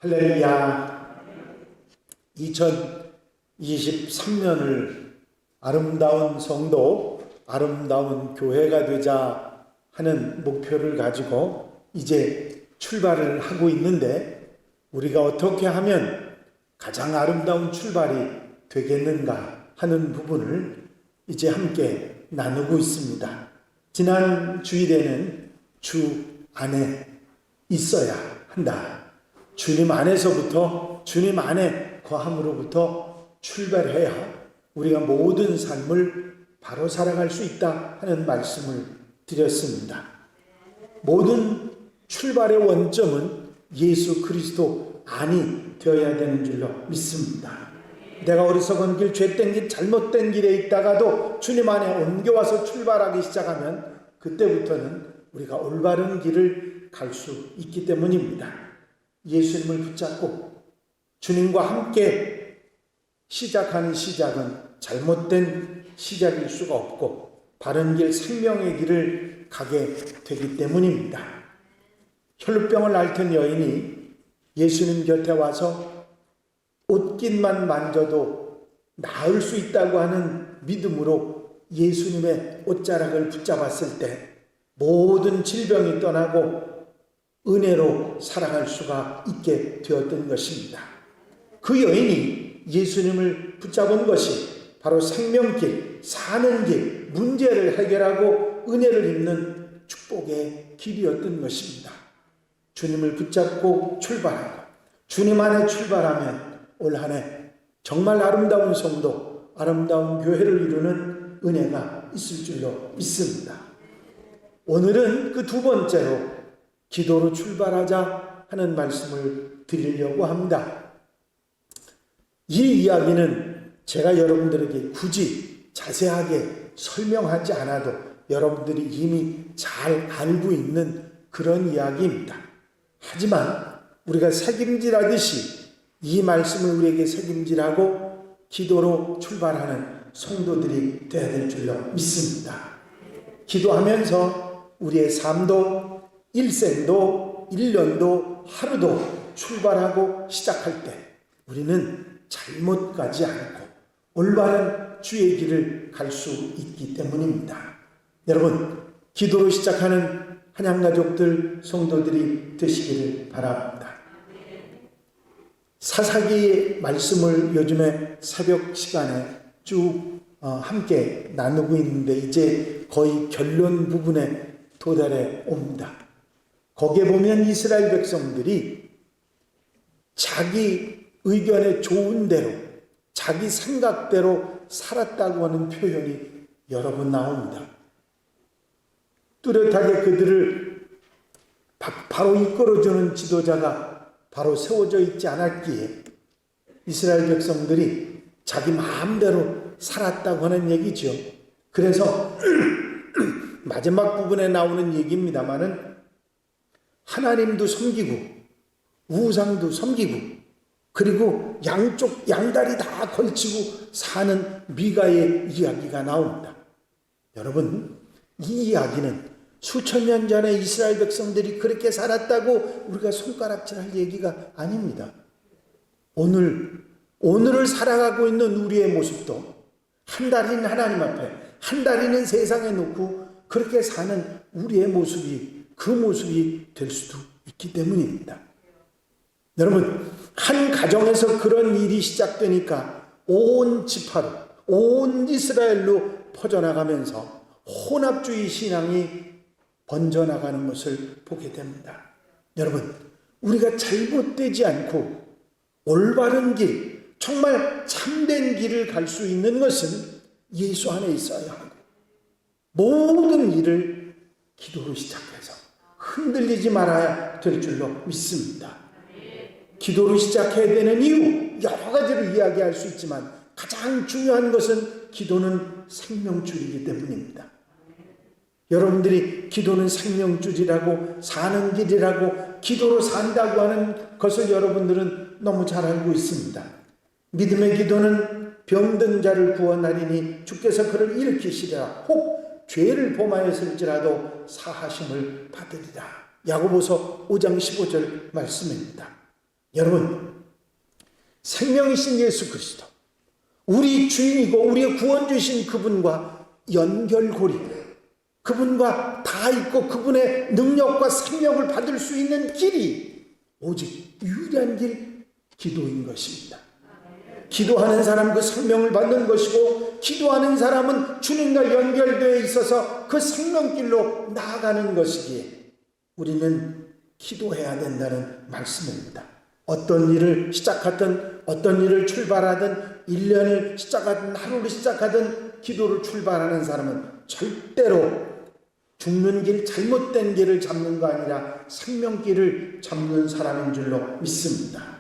할렐루야. 2023년을 아름다운 성도, 아름다운 교회가 되자 하는 목표를 가지고 이제 출발을 하고 있는데, 우리가 어떻게 하면 가장 아름다운 출발이 되겠는가 하는 부분을 이제 함께 나누고 있습니다. 지난 주일에는 주 안에 있어야 한다. 주님 안에서부터, 주님 안에 거함으로부터 출발해야 우리가 모든 삶을 바로 살아갈 수 있다 하는 말씀을 드렸습니다. 모든 출발의 원점은 예수 그리스도 안이 되어야 되는 줄로 믿습니다. 내가 어리석은 길, 죄된 길, 잘못된 길에 있다가도 주님 안에 옮겨와서 출발하기 시작하면 그때부터는 우리가 올바른 길을 갈 수 있기 때문입니다. 예수님을 붙잡고 주님과 함께 시작하는 시작은 잘못된 시작일 수가 없고 바른 길, 생명의 길을 가게 되기 때문입니다. 혈루병을 앓던 여인이 예수님 곁에 와서 옷깃만 만져도 나을 수 있다고 하는 믿음으로 예수님의 옷자락을 붙잡았을 때 모든 질병이 떠나고 은혜로 살아갈 수가 있게 되었던 것입니다. 그 여인이 예수님을 붙잡은 것이 바로 생명길, 사는 길, 문제를 해결하고 은혜를 입는 축복의 길이었던 것입니다. 주님을 붙잡고 출발하고 주님 안에 출발하면 올 한 해 정말 아름다운 성도, 아름다운 교회를 이루는 은혜가 있을 줄로 믿습니다. 오늘은 그 두 번째로 기도로 출발하자 하는 말씀을 드리려고 합니다. 이 이야기는 제가 여러분들에게 굳이 자세하게 설명하지 않아도 여러분들이 이미 잘 알고 있는 그런 이야기입니다. 하지만 우리가 새김질하듯이 이 말씀을 우리에게 새김질하고 기도로 출발하는 성도들이 되어야 될 줄로 믿습니다. 기도하면서 우리의 삶도, 일생도, 1년도, 하루도 출발하고 시작할 때 우리는 잘못 가지 않고 올바른 주의 길을 갈 수 있기 때문입니다. 여러분, 기도로 시작하는 한양가족들, 성도들이 되시기를 바랍니다. 사사기의 말씀을 요즘에 새벽 시간에 쭉 함께 나누고 있는데 이제 거의 결론 부분에 도달해 옵니다. 거기에 보면 이스라엘 백성들이 자기 의견에 좋은 대로, 자기 생각대로 살았다고 하는 표현이 여러 번 나옵니다. 뚜렷하게 그들을 바로 이끌어주는 지도자가 바로 세워져 있지 않았기에 이스라엘 백성들이 자기 마음대로 살았다고 하는 얘기죠. 그래서 마지막 부분에 나오는 얘기입니다만은 하나님도 섬기고 우상도 섬기고 그리고 양쪽 양다리 다 걸치고 사는 미가의 이야기가 나옵니다. 여러분, 이 이야기는 수천 년 전에 이스라엘 백성들이 그렇게 살았다고 우리가 손가락질할 얘기가 아닙니다. 오늘을 살아가고 있는 우리의 모습도 한 달인 하나님 앞에, 한 달이는 세상에 놓고 그렇게 사는 우리의 모습이 그 모습이 될 수도 있기 때문입니다. 여러분, 한 가정에서 그런 일이 시작되니까 온 지파로, 온 이스라엘로 퍼져나가면서 혼합주의 신앙이 번져나가는 것을 보게 됩니다. 여러분, 우리가 잘못되지 않고 올바른 길, 정말 참된 길을 갈 수 있는 것은 예수 안에 있어야 하고 모든 일을 기도로 시작해서 흔들리지 말아야 될 줄로 믿습니다. 기도로 시작해야 되는 이유 여러 가지로 이야기할 수 있지만 가장 중요한 것은 기도는 생명줄이기 때문입니다. 여러분들이 기도는 생명줄이라고, 사는 길이라고, 기도로 산다고 하는 것을 여러분들은 너무 잘 알고 있습니다. 믿음의 기도는 병든 자를 구원하리니 주께서 그를 일으키시리라. 혹 죄를 범하였을지라도 사하심을 받으리라. 야고보서 5장 15절 말씀입니다. 여러분, 생명이신 예수 그리스도, 우리 주인이고 우리의 구원주신 그분과 연결고리, 그분과 다 있고 그분의 능력과 생명을 받을 수 있는 길이 오직 유일한 길, 기도인 것입니다. 기도하는 사람 그 생명을 받는 것이고, 기도하는 사람은 주님과 연결되어 있어서 그 생명길로 나아가는 것이기에 우리는 기도해야 된다는 말씀입니다. 어떤 일을 시작하든 어떤 일을 출발하든 1년을 시작하든 하루를 시작하든 기도를 출발하는 사람은 절대로 죽는 길, 잘못된 길을 잡는 거 아니라 생명길을 잡는 사람인 줄로 믿습니다.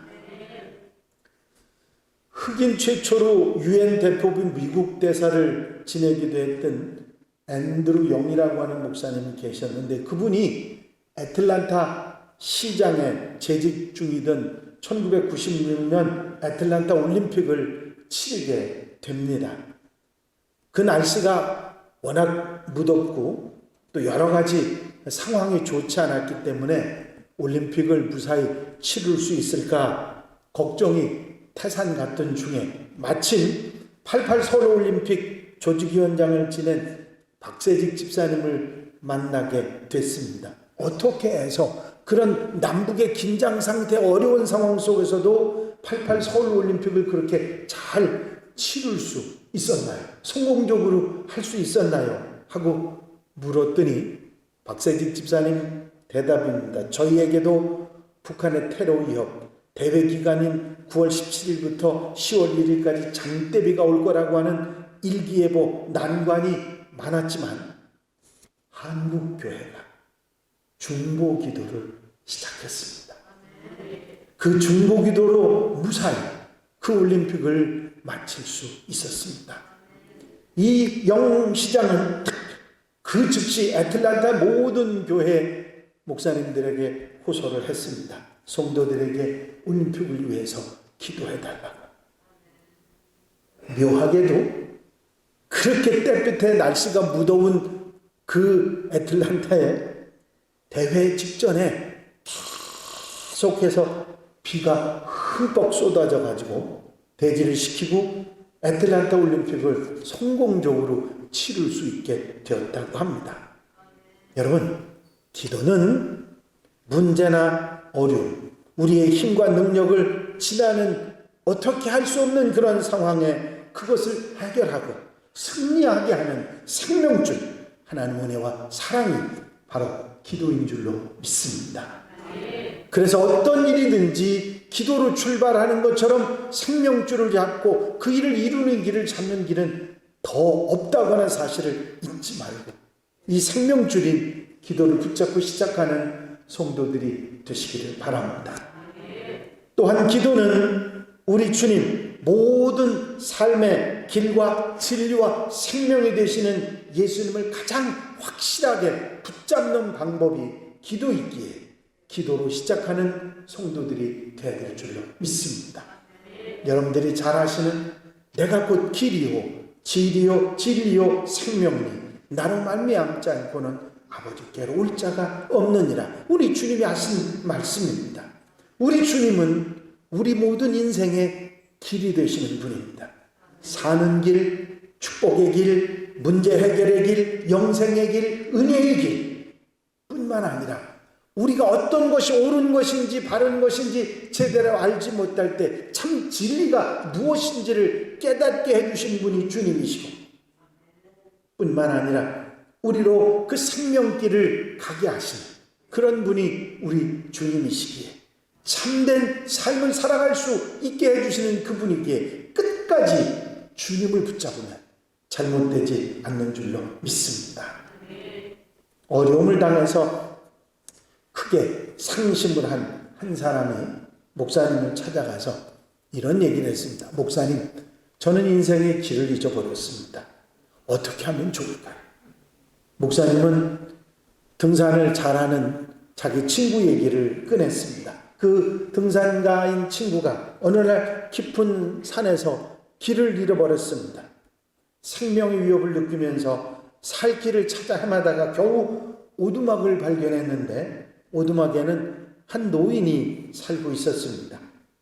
흑인 최초로 유엔 대표부 미국 대사를 지내기도 했던 앤드루 영이라고 하는 목사님이 계셨는데, 그분이 애틀란타 시장에 재직 중이던 1996년 애틀란타 올림픽을 치르게 됩니다. 그 날씨가 워낙 무덥고 또 여러 가지 상황이 좋지 않았기 때문에 올림픽을 무사히 치를 수 있을까 걱정이 태산 같던 중에 마침 88 서울올림픽 조직위원장을 지낸 박세직 집사님을 만나게 됐습니다. 어떻게 해서 그런 남북의 긴장 상태, 어려운 상황 속에서도 88 서울올림픽을 그렇게 잘 치를 수 있었나요? 성공적으로 할 수 있었나요? 하고 물었더니 박세직 집사님 대답입니다. 저희에게도 북한의 테러 위협, 대회 기간인 9월 17일부터 10월 1일까지 장대비가 올 거라고 하는 일기예보 난관이 많았지만 한국교회가 중보기도를 시작했습니다. 그 중보기도로 무사히 그 올림픽을 마칠 수 있었습니다. 이 영시장은 그 즉시 애틀란타 모든 교회 목사님들에게 호소를 했습니다. 성도들에게 올림픽을 위해서 기도해달라고. 묘하게도 그렇게 때끝에 날씨가 무더운 그 애틀란타에 대회 직전에 계속해서 비가 흠뻑 쏟아져 가지고 대지를 시키고 애틀란타 올림픽을 성공적으로 치를 수 있게 되었다고 합니다. 여러분, 기도는 문제나 어려움, 우리의 힘과 능력을 지나는 어떻게 할 수 없는 그런 상황에 그것을 해결하고 승리하게 하는 생명줄, 하나님의 은혜와 사랑이 바로 기도인 줄로 믿습니다. 그래서 어떤 일이든지 기도로 출발하는 것처럼 생명줄을 잡고 그 일을 이루는 길을 잡는 길은 더 없다고 하는 사실을 잊지 말고 이 생명줄인 기도를 붙잡고 시작하는 성도들이 되시기를 바랍니다. 또한 기도는 우리 주님 모든 삶의 길과 진리와 생명이 되시는 예수님을 가장 확실하게 붙잡는 방법이 기도이기에 기도로 시작하는 성도들이 되어야 될 줄로 믿습니다. 여러분들이 잘 아시는 내가 곧 길이요 진리요 생명이니 나로 말미암지 않고는 아버지께로 올 자가 없느니라. 우리 주님이 하신 말씀입니다. 우리 주님은 우리 모든 인생의 길이 되시는 분입니다. 사는 길, 축복의 길, 문제 해결의 길, 영생의 길, 은혜의 길 뿐만 아니라 우리가 어떤 것이 옳은 것인지 바른 것인지 제대로 알지 못할 때 참 진리가 무엇인지를 깨닫게 해주신 분이 주님이시고 뿐만 아니라 우리로 그 생명길을 가게 하시는 그런 분이 우리 주님이시기에 참된 삶을 살아갈 수 있게 해주시는 그분이기에 끝까지 주님을 붙잡으면 잘못되지 않는 줄로 믿습니다. 어려움을 당해서 크게 상심을 한 사람이 목사님을 찾아가서 이런 얘기를 했습니다. 목사님, 저는 인생의 길을 잊어버렸습니다. 어떻게 하면 좋을까요? 목사님은 등산을 잘하는 자기 친구 얘기를 꺼냈습니다. 그 등산가인 친구가 어느 날 깊은 산에서 길을 잃어버렸습니다. 생명의 위협을 느끼면서 살 길을 찾아 헤매다가 겨우 오두막을 발견했는데 오두막에는 한 노인이 살고 있었습니다.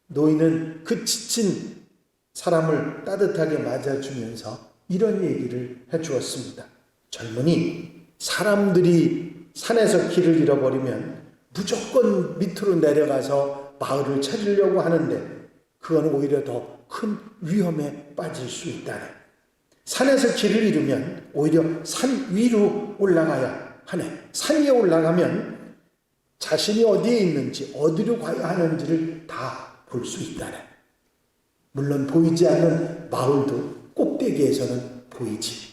노인은 그 지친 사람을 따뜻하게 맞아주면서 이런 얘기를 해주었습니다. 젊은이, 사람들이 산에서 길을 잃어버리면 무조건 밑으로 내려가서 마을을 찾으려고 하는데 그건 오히려 더 큰 위험에 빠질 수 있다네. 산에서 길을 잃으면 오히려 산 위로 올라가야 하네. 산 위에 올라가면 자신이 어디에 있는지, 어디로 가야 하는지를 다 볼 수 있다네. 물론 보이지 않는 마을도 꼭대기에서는 보이지.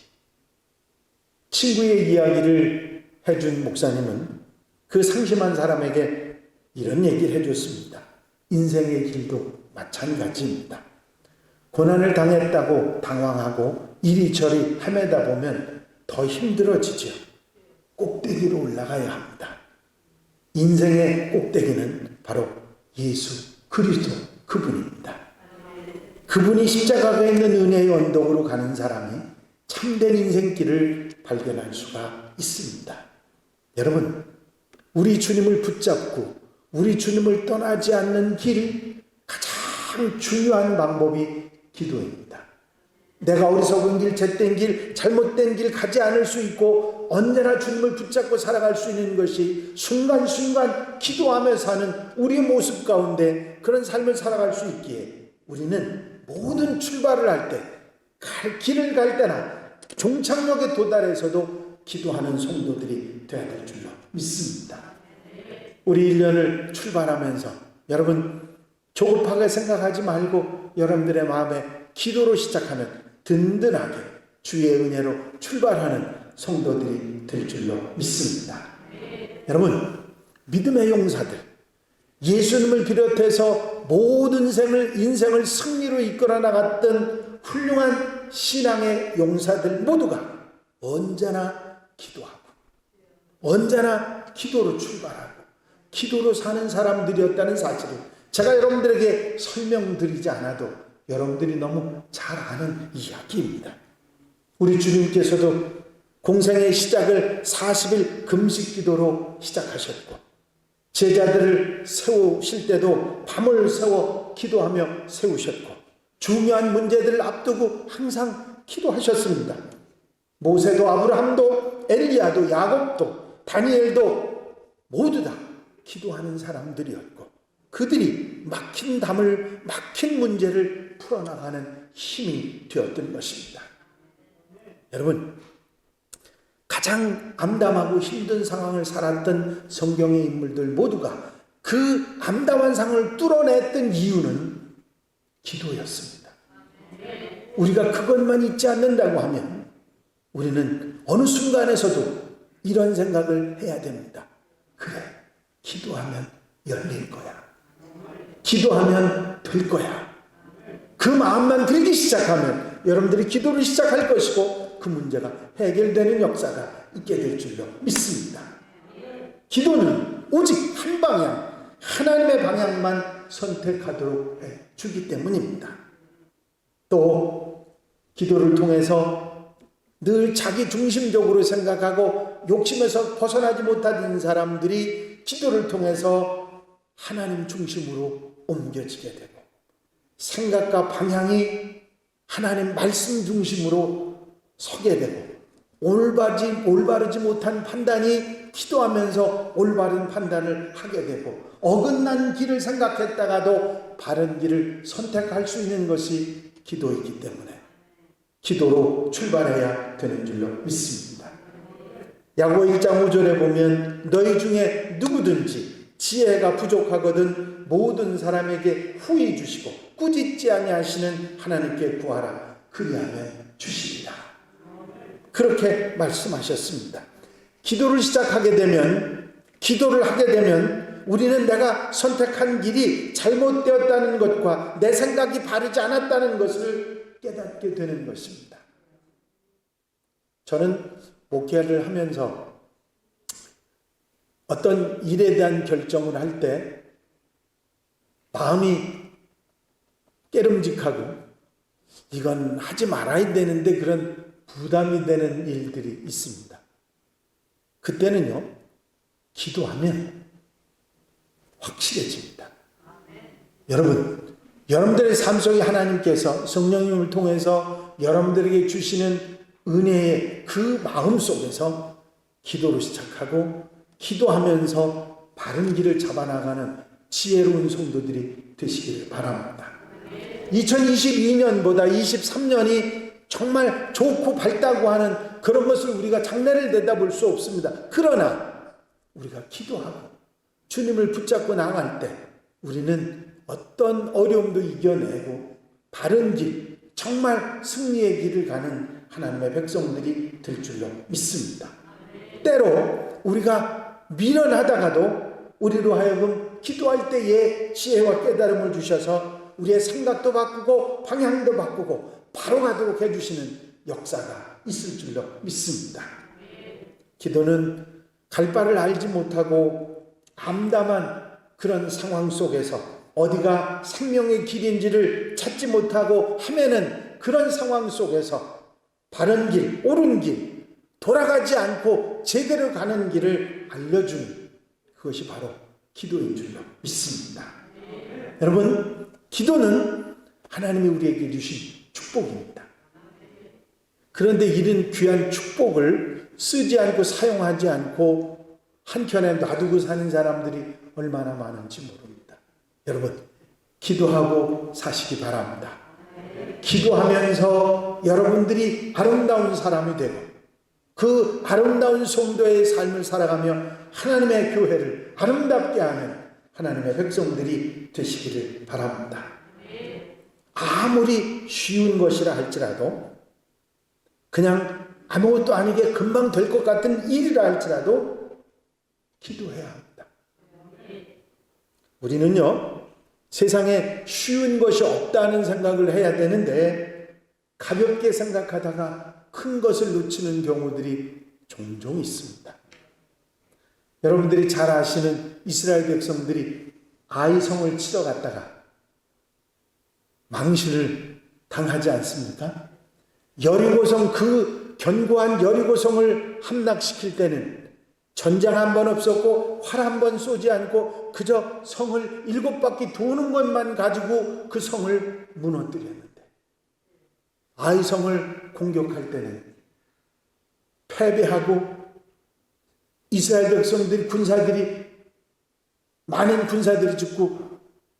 친구의 이야기를 해준 목사님은 그 상심한 사람에게 이런 얘기를 해줬습니다. 인생의 길도 마찬가지입니다. 고난을 당했다고 당황하고 이리저리 헤매다 보면 더 힘들어지죠. 꼭대기로 올라가야 합니다. 인생의 꼭대기는 바로 예수 그리스도 그분입니다. 그분이 십자가가 있는 은혜의 언덕으로 가는 사람이 참된 인생길을 발견할 수가 있습니다. 여러분, 우리 주님을 붙잡고 우리 주님을 떠나지 않는 길, 가장 중요한 방법이 기도입니다. 내가 어리석은 길, 잿된 길, 잘못된 길 가지 않을 수 있고 언제나 주님을 붙잡고 살아갈 수 있는 것이 순간순간 기도하며 사는 우리의 모습 가운데 그런 삶을 살아갈 수 있기에 우리는 모든 출발을 할 때, 길을 갈 때나 종착역에 도달해서도 기도하는 성도들이 되어야 될 줄로 믿습니다. 우리 1년을 출발하면서 여러분 조급하게 생각하지 말고 여러분들의 마음에 기도로 시작하면 든든하게 주의 은혜로 출발하는 성도들이 될 줄로 믿습니다. 여러분, 믿음의 용사들, 예수님을 비롯해서 모든 인생을 승리로 이끌어 나갔던 훌륭한 신앙의 용사들 모두가 언제나 기도하고 언제나 기도로 출발하고 기도로 사는 사람들이었다는 사실을 제가 여러분들에게 설명드리지 않아도 여러분들이 너무 잘 아는 이야기입니다. 우리 주님께서도 공생의 시작을 40일 금식 기도로 시작하셨고 제자들을 세우실 때도 밤을 새워 기도하며 세우셨고 중요한 문제들을 앞두고 항상 기도하셨습니다. 모세도 아브라함도 엘리야도 야곱도 다니엘도 모두 다 기도하는 사람들이었고 그들이 막힌 담을 막힌 문제를 풀어나가는 힘이 되었던 것입니다. 여러분, 가장 암담하고 힘든 상황을 살았던 성경의 인물들 모두가 그 암담한 상황을 뚫어냈던 이유는 기도였습니다. 우리가 그것만 잊지 않는다고 하면 우리는 어느 순간에서도 이런 생각을 해야 됩니다. 그래, 기도하면 열릴 거야. 기도하면 될 거야. 그 마음만 들기 시작하면 여러분들이 기도를 시작할 것이고 그 문제가 해결되는 역사가 있게 될 줄로 믿습니다. 기도는 오직 한 방향, 하나님의 방향만 선택하도록 해주기 때문입니다. 또 기도를 통해서 늘 자기 중심적으로 생각하고 욕심에서 벗어나지 못하는 사람들이 기도를 통해서 하나님 중심으로 옮겨지게 되고 생각과 방향이 하나님 말씀 중심으로 서게 되고 올바르지 못한 판단이 기도하면서 올바른 판단을 하게 되고 어긋난 길을 생각했다가도 바른 길을 선택할 수 있는 것이 기도이기 때문에 기도로 출발해야 되는 줄로 믿습니다. 야고보 1장 5절에 보면 너희 중에 누구든지 지혜가 부족하거든 모든 사람에게 후히 주시고 꾸짖지 아니하시는 하나님께 구하라 그리하면 주시리라. 그렇게 말씀하셨습니다. 기도를 시작하게 되면 기도를 하게 되면 우리는 내가 선택한 길이 잘못되었다는 것과 내 생각이 바르지 않았다는 것을 깨닫게 되는 것입니다. 저는 목회를 하면서 어떤 일에 대한 결정을 할 때 마음이 깨름직하고 이건 하지 말아야 되는데 그런 부담이 되는 일들이 있습니다. 그때는요, 기도하면 확실해집니다. 여러분, 여러분들의 삶 속에 하나님께서 성령님을 통해서 여러분들에게 주시는 은혜의 그 마음 속에서 기도로 시작하고 기도하면서 바른 길을 잡아나가는 지혜로운 성도들이 되시기를 바랍니다. 2022년보다 23년이 정말 좋고 밝다고 하는 그런 것을 우리가 장래를 내다볼 수 없습니다. 그러나 우리가 기도하고 주님을 붙잡고 나갈 때 우리는 어떤 어려움도 이겨내고 바른 길, 정말 승리의 길을 가는 하나님의 백성들이 될 줄로 믿습니다. 때로 우리가 미련하다가도 우리로 하여금 기도할 때에 지혜와 깨달음을 주셔서 우리의 생각도 바꾸고 방향도 바꾸고 바로 가도록 해주시는 역사가 있을 줄로 믿습니다. 기도는 갈 바를 알지 못하고 암담한 그런 상황 속에서 어디가 생명의 길인지를 찾지 못하고 헤매는 그런 상황 속에서 바른 길, 옳은 길, 돌아가지 않고 제대로 가는 길을 알려주는 그것이 바로 기도인 줄로 믿습니다. 여러분, 기도는 하나님이 우리에게 주신 축복입니다. 그런데 이런 귀한 축복을 쓰지 않고 사용하지 않고 한켠에 놔두고 사는 사람들이 얼마나 많은지 모릅니다. 여러분, 기도하고 사시기 바랍니다. 기도하면서 여러분들이 아름다운 사람이 되고 그 아름다운 성도의 삶을 살아가며 하나님의 교회를 아름답게 하는 하나님의 백성들이 되시기를 바랍니다. 아무리 쉬운 것이라 할지라도 그냥 아무것도 아니게 금방 될 것 같은 일이라 할지라도 기도해야 합니다. 우리는요, 세상에 쉬운 것이 없다는 생각을 해야 되는데 가볍게 생각하다가 큰 것을 놓치는 경우들이 종종 있습니다. 여러분들이 잘 아시는 이스라엘 백성들이 아이성을 치러 갔다가 망신을 당하지 않습니까? 여리고성, 그 견고한 여리고성을 함락시킬 때는 전장 한 번 없었고 활 한 번 쏘지 않고 그저 성을 7바퀴 도는 것만 가지고 그 성을 무너뜨렸는데 아이성을 공격할 때는 패배하고 이스라엘 백성들이 많은 군사들이 죽고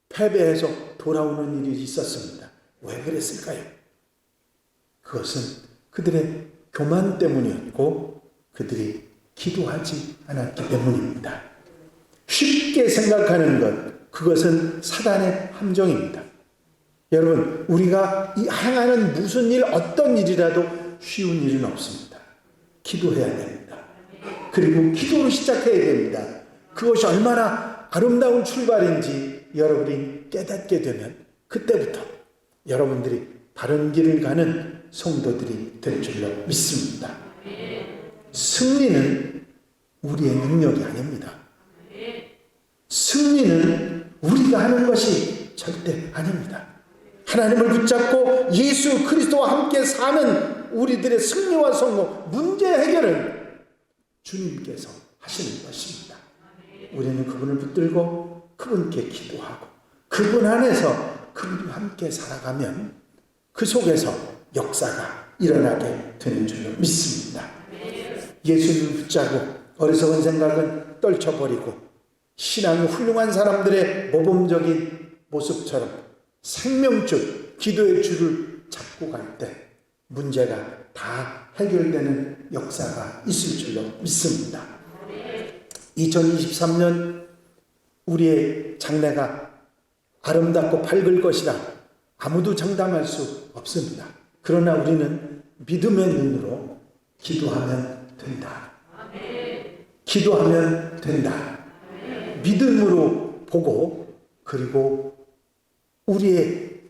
패배해서 돌아오는 일이 있었습니다. 왜 그랬을까요? 그것은 그들의 교만 때문이었고 그들이 기도하지 않았기 때문입니다. 쉽게 생각하는 것, 그것은 사단의 함정입니다. 여러분, 우리가 행하는 무슨 일, 어떤 일이라도 쉬운 일은 없습니다. 기도해야 됩니다. 그리고 기도로 시작해야 됩니다. 그것이 얼마나 아름다운 출발인지 여러분이 깨닫게 되면 그때부터 여러분들이 바른 길을 가는 성도들이 될 줄로 믿습니다. 승리는 우리의 능력이 아닙니다. 승리는 우리가 하는 것이 절대 아닙니다. 하나님을 붙잡고 예수 그리스도와 함께 사는 우리들의 승리와 성공, 문제 해결은 주님께서 하시는 것입니다. 우리는 그분을 붙들고 그분께 기도하고 그분 안에서 그분과 함께 살아가면 그 속에서 역사가 일어나게 되는 줄로 믿습니다. 예수님을 붙잡고 어리석은 생각은 떨쳐버리고 신앙이 훌륭한 사람들의 모범적인 모습처럼 생명줄, 기도의 줄을 잡고 갈 때 문제가 다 해결되는 역사가 있을 줄로 믿습니다. 2023년 우리의 장래가 아름답고 밝을 것이라 아무도 장담할 수 없습니다. 그러나 우리는 믿음의 눈으로 기도하면 된다. 기도하면 된다. 믿음으로 보고 그리고 우리의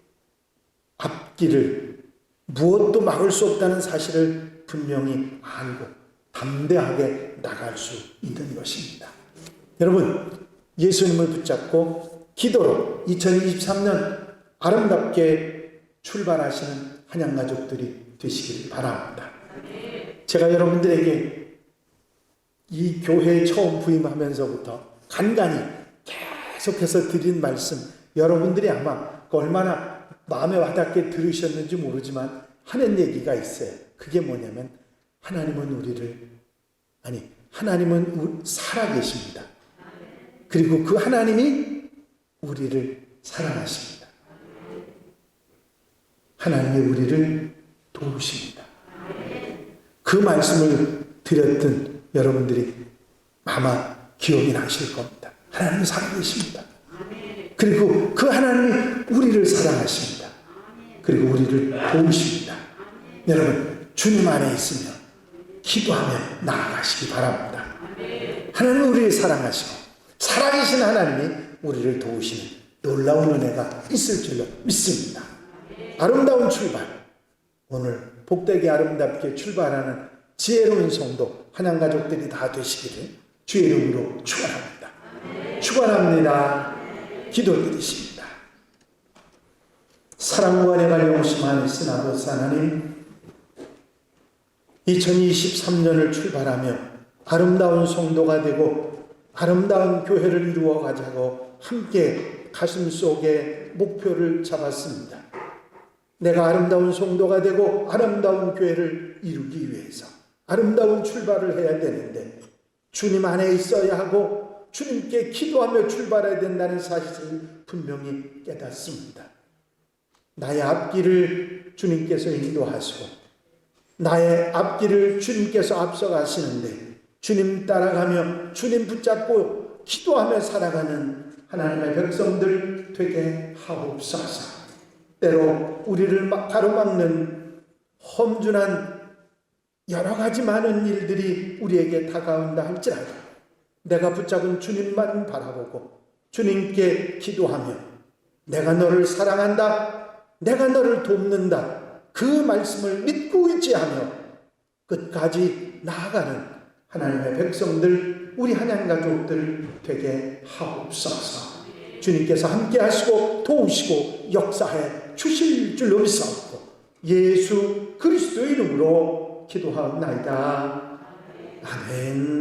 앞길을 무엇도 막을 수 없다는 사실을 분명히 알고 담대하게 나갈 수 있는 것입니다. 여러분, 예수님을 붙잡고 기도로 2023년 아름답게 출발하시는 한양가족들이 되시길 바랍니다. 제가 여러분들에게 이 교회에 처음 부임하면서부터 간간히 계속해서 드린 말씀, 여러분들이 아마 얼마나 마음에 와닿게 들으셨는지 모르지만 하는 얘기가 있어요. 그게 뭐냐면 하나님은 살아계십니다. 그리고 그 하나님이 우리를 사랑하십니다. 하나님이 우리를 도우십니다. 그 말씀을 드렸던 여러분들이 아마 기억이 나실 겁니다. 하나님이 살아계십니다. 그리고 그 하나님이 우리를 사랑하십니다. 그리고 우리를 도우십니다. 여러분, 주님 안에 있으면 기도하며 나아가시기 바랍니다. 하나님은 우리를 사랑하시고 살아계신 하나님이 우리를 도우시는 놀라운 은혜가 있을 줄로 믿습니다. 아름다운 출발, 오늘 복되게 아름답게 출발하는 지혜로운 성도 한양가족들이 다 되시기를 주의 이름으로 축원합니다. 축원합니다. 기도드리십니다. 사랑과 내가 용심하시는 아버지 하나님, 2023년을 출발하며 아름다운 성도가 되고 아름다운 교회를 이루어 가자고 함께 가슴 속에 목표를 잡았습니다. 내가 아름다운 성도가 되고 아름다운 교회를 이루기 위해서 아름다운 출발을 해야 되는데 주님 안에 있어야 하고 주님께 기도하며 출발해야 된다는 사실을 분명히 깨닫습니다. 나의 앞길을 주님께서 인도하시고 나의 앞길을 주님께서 앞서가시는데 주님 따라가며 주님 붙잡고 기도하며 살아가는 하나님의 백성들 되게 하옵소서. 때로 우리를 가로막는 험준한 여러 가지 많은 일들이 우리에게 다가온다 할지라도 내가 붙잡은 주님만 바라보고 주님께 기도하며 내가 너를 사랑한다, 내가 너를 돕는다, 그 말씀을 믿고 의지하며 끝까지 나아가는 하나님의 백성들, 우리 한양가족들 되게 하옵소서. 주님께서 함께 하시고 도우시고 역사해 주실 줄로 믿사옵고 예수 그리스도의 이름으로 기도하옵나이다. 아멘.